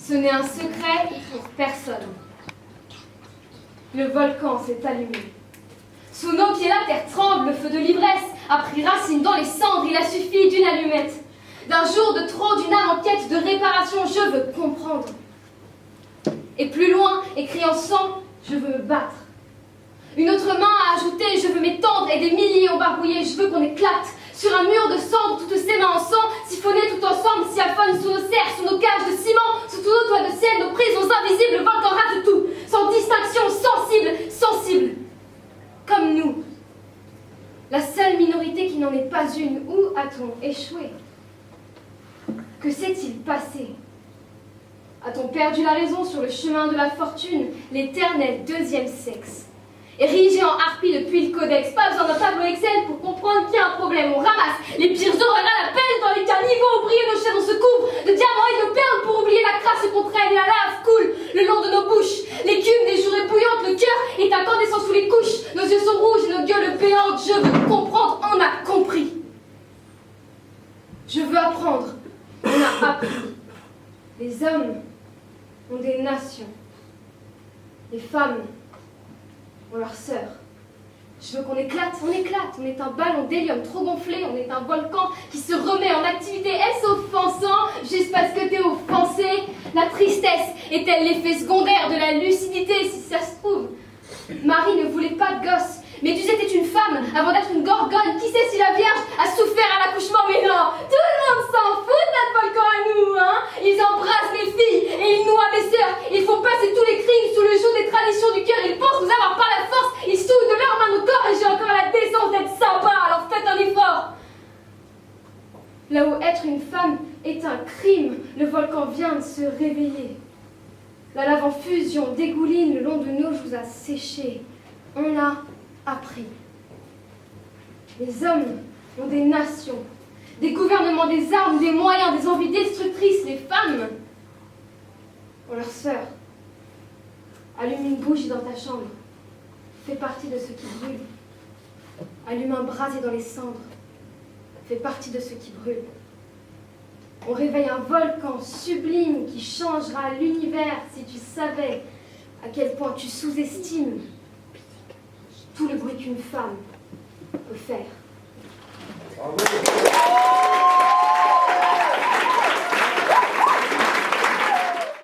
Ce n'est un secret pour personne. Le volcan s'est allumé. Sous nos pieds la terre tremble, le feu de l'ivresse a pris racine dans les cendres, il a suffi d'une allumette. D'un jour de trop, d'une âme en quête de réparation, je veux comprendre. Et plus loin, écrit en sang, je veux me battre. Une autre main a ajouté, je veux m'étendre, et des milliers ont barbouillé, je veux qu'on éclate. Sur un mur de cendres, toutes ces mains en sang, siphonnées tout ensemble, siaphonent sous nos serres, sous nos cages de ciment, sous tous nos toits de ciel, nos prisons invisibles, le volcan rate tout, sans distinction, sensible, comme nous. La seule minorité qui n'en est pas une, où a-t-on échoué? Que s'est-il passé? A-t-on perdu la raison sur le chemin de la fortune, l'éternel deuxième sexe? Érigé en harpie depuis le codex, pas besoin d'un tableau Excel pour comprendre qu'il y a un problème. On ramasse les pires horreurs à la pelle dans les caniveaux, au brillant nos chairs, on se couvre de diamants et de perles pour oublier la crasse qu'on traîne et la lave coule le long de nos bouches. L'écume des journées bouillantes, le cœur est incandescent sous les couches. Nos yeux sont rouges et nos gueules béantes. Je veux comprendre, on a compris. Je veux apprendre, on a appris. Les hommes ont des nations. Les femmes ont leurs sœurs. Je veux qu'on éclate, on éclate. On est un ballon d'hélium trop gonflé, on est un volcan qui se remet en activité. Est-ce offensant juste parce que t'es offensé? La tristesse est-elle l'effet secondaire de la lucidité? Si ça se trouve, Marie ne voulait pas de gosse. Méduse était une femme avant d'être une gorgone. Qui sait si la Vierge a souffert à l'accouchement? Mais non, tout le monde s'en fout de notre volcan à nous, hein. Ils embrassent mes filles et ils noient mes sœurs. Ils font passer tous les crimes sous le joug des traditions du cœur. Ils pensent nous avoir par la force. Ils souillent de leurs mains nos corps et j'ai encore la décence d'être sympa. Alors faites un effort. Là où être une femme est un crime, le volcan vient de se réveiller. La lave en fusion dégouline le long de nos joues asséchées. On a appris. Les hommes ont des nations, des gouvernements, des armes, des moyens, des envies destructrices. Les femmes ont leurs sœurs. Allume une bougie dans ta chambre. Fais partie de ceux qui brûlent. Allume un brasier dans les cendres. Fais partie de ceux qui brûlent. On réveille un volcan sublime qui changera l'univers si tu savais à quel point tu sous-estimes tout le bruit qu'une femme peut faire. Bravo.